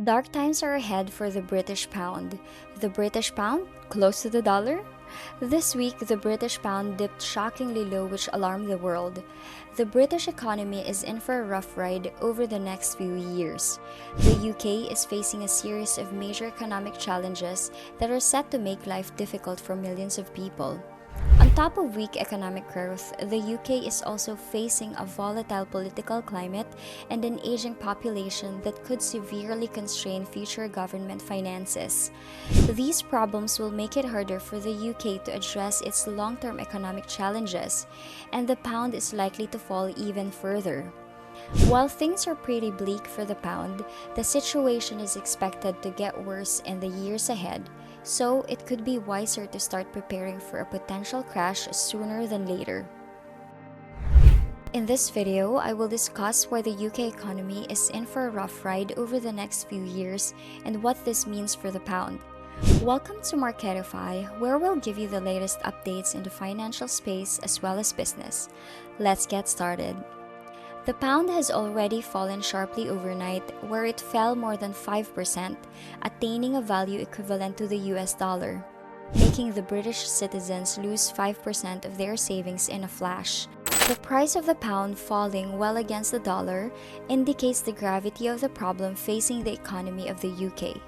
Dark times are ahead for the British pound. The British pound? Close to the dollar? This week, the British pound dipped shockingly low, which alarmed the world. The British economy is in for a rough ride over the next few years. The UK is facing a series of major economic challenges that are set to make life difficult for millions of people. On top of weak economic growth, the UK is also facing a volatile political climate and an aging population that could severely constrain future government finances. These problems will make it harder for the UK to address its long-term economic challenges, and the pound is likely to fall even further. While things are pretty bleak for the pound, the situation is expected to get worse in the years ahead, so it could be wiser to start preparing for a potential crash sooner than later. In this video, I will discuss why the UK economy is in for a rough ride over the next few years and what this means for the pound. Welcome to Marketify, where we'll give you the latest updates in the financial space as well as business. Let's get started. The pound has already fallen sharply overnight, where it fell more than 5%, attaining a value equivalent to the US dollar, making the British citizens lose 5% of their savings in a flash. The price of the pound falling well against the dollar indicates the gravity of the problem facing the economy of the UK.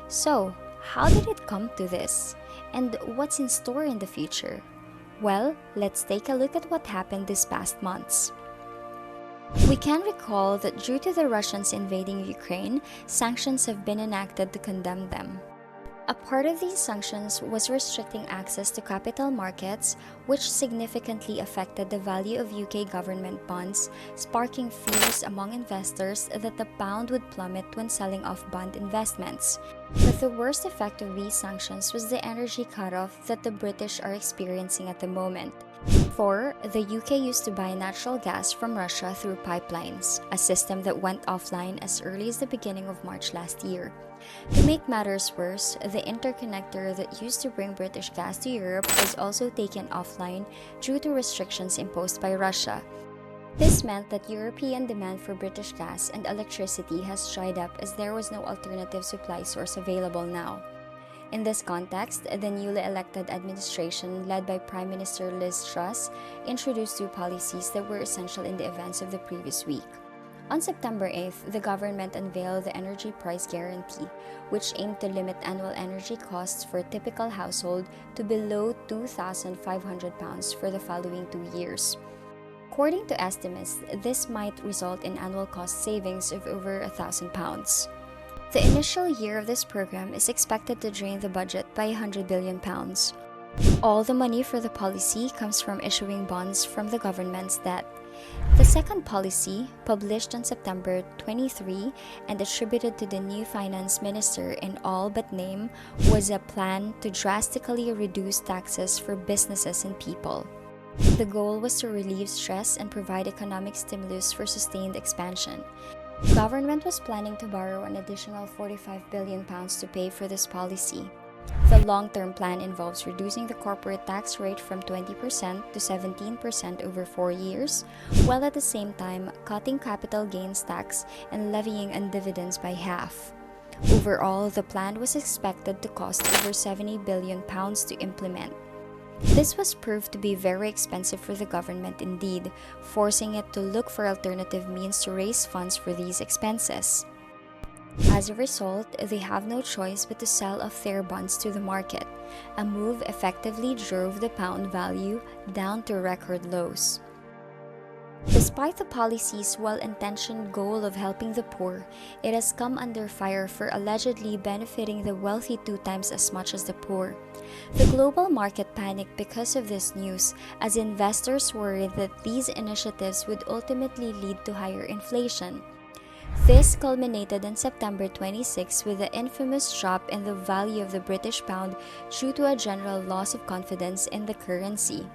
So, how did it come to this? And what's in store in the future? Well, let's take a look at what happened these past months. We can recall that due to the Russians invading Ukraine, sanctions have been enacted to condemn them. A part of these sanctions was restricting access to capital markets, which significantly affected the value of UK government bonds, sparking fears among investors that the pound would plummet when selling off bond investments. But the worst effect of these sanctions was the energy cutoff that the British are experiencing at the moment. For the UK used to buy natural gas from Russia through pipelines, a system that went offline as early as the beginning of March last year. To make matters worse, the interconnector that used to bring British gas to Europe was also taken offline due to restrictions imposed by Russia. This meant that European demand for British gas and electricity has dried up as there was no alternative supply source available now. In this context, the newly elected administration, led by Prime Minister Liz Truss, introduced two policies that were essential in the events of the previous week. On September 8th, the government unveiled the Energy Price Guarantee, which aimed to limit annual energy costs for a typical household to below £2,500 for the following 2 years. According to estimates, this might result in annual cost savings of over £1,000. The initial year of this program is expected to drain the budget by £100 billion. All the money for the policy comes from issuing bonds from the government's debt. The second policy, published on September 23 and attributed to the new finance minister in all but name, was a plan to drastically reduce taxes for businesses and people. The goal was to relieve stress and provide economic stimulus for sustained expansion. The government was planning to borrow an additional £45 billion to pay for this policy. The long-term plan involves reducing the corporate tax rate from 20% to 17% over 4 years, while at the same time cutting capital gains tax and levying on dividends by half. Overall, the plan was expected to cost over £70 billion to implement. This was proved to be very expensive for the government indeed, forcing it to look for alternative means to raise funds for these expenses. As a result, they have no choice but to sell off their bonds to the market. A move effectively drove the pound value down to record lows. Despite the policy's well-intentioned goal of helping the poor, it has come under fire for allegedly benefiting the wealthy 2 times as much as the poor. The global market panicked because of this news, as investors worried that these initiatives would ultimately lead to higher inflation. This culminated on September 26 with the infamous drop in the value of the British pound due to a general loss of confidence in the currency.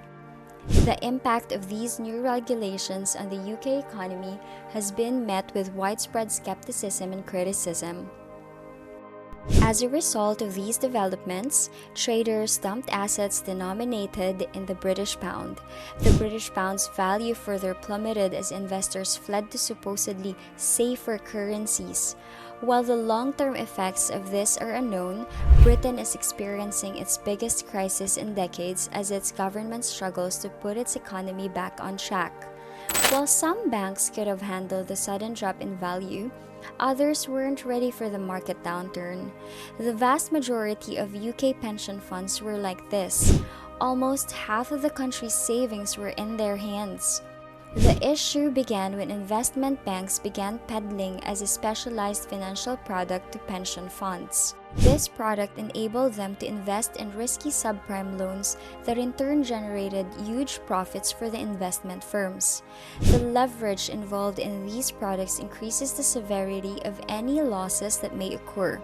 The impact of these new regulations on the UK economy has been met with widespread skepticism and criticism. As a result of these developments, traders dumped assets denominated in the British pound. The British pound's value further plummeted as investors fled to supposedly safer currencies. While the long-term effects of this are unknown, Britain is experiencing its biggest crisis in decades as its government struggles to put its economy back on track. While some banks could have handled the sudden drop in value, others weren't ready for the market downturn. The vast majority of UK pension funds were like this. Almost half of the country's savings were in their hands. The issue began when investment banks began peddling as a specialized financial product to pension funds. This product enabled them to invest in risky subprime loans that in turn generated huge profits for the investment firms. The leverage involved in these products increases the severity of any losses that may occur.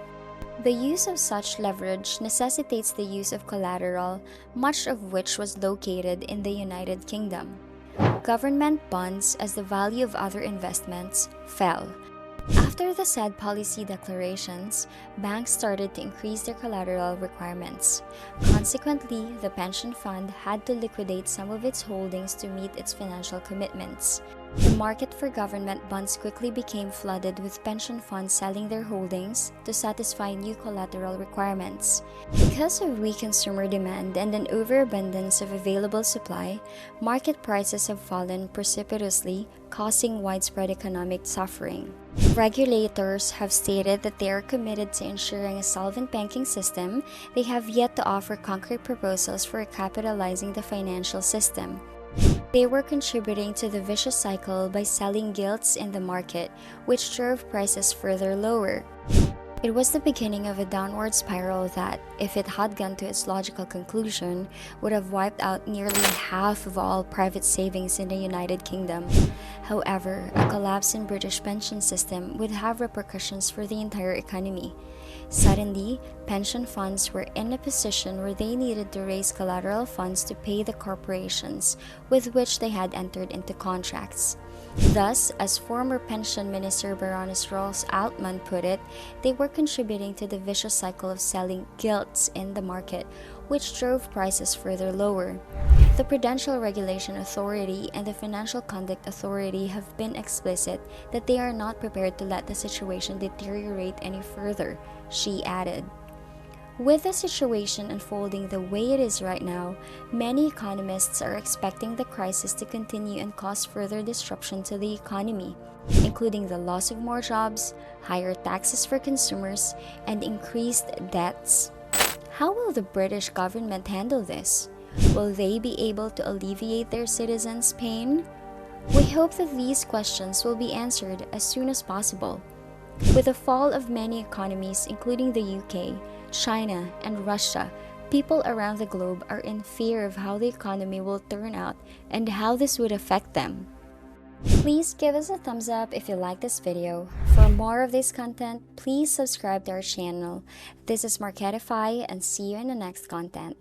The use of such leverage necessitates the use of collateral, much of which was located in the United Kingdom. Government bonds, as the value of other investments, fell. After the said policy declarations, banks started to increase their collateral requirements. Consequently, the pension fund had to liquidate some of its holdings to meet its financial commitments. The market for government bonds quickly became flooded with pension funds selling their holdings to satisfy new collateral requirements. Because of weak consumer demand and an overabundance of available supply, market prices have fallen precipitously, causing widespread economic suffering. Regulators have stated that they are committed to ensuring a solvent banking system. They have yet to offer concrete proposals for capitalizing the financial system. They were contributing to the vicious cycle by selling gilts in the market, which drove prices further lower. It was the beginning of a downward spiral that, if it had gone to its logical conclusion, would have wiped out nearly half of all private savings in the United Kingdom. However, a collapse in British pension system would have repercussions for the entire economy. Suddenly, pension funds were in a position where they needed to raise collateral funds to pay the corporations with which they had entered into contracts. Thus, as former pension minister Baroness Rolls-Altman put it, they were contributing to the vicious cycle of selling gilts in the market, which drove prices further lower. The Prudential Regulation Authority and the Financial Conduct Authority have been explicit that they are not prepared to let the situation deteriorate any further, she added. With the situation unfolding the way it is right now, many economists are expecting the crisis to continue and cause further disruption to the economy, including the loss of more jobs, higher taxes for consumers, and increased debts. How will the British government handle this? Will they be able to alleviate their citizens' pain? We hope that these questions will be answered as soon as possible. With the fall of many economies, including the UK, China, and Russia, people around the globe are in fear of how the economy will turn out and how this would affect them. Please give us a thumbs up if you like this video. For more of this content, please subscribe to our channel. This is Marketify, and see you in the next content.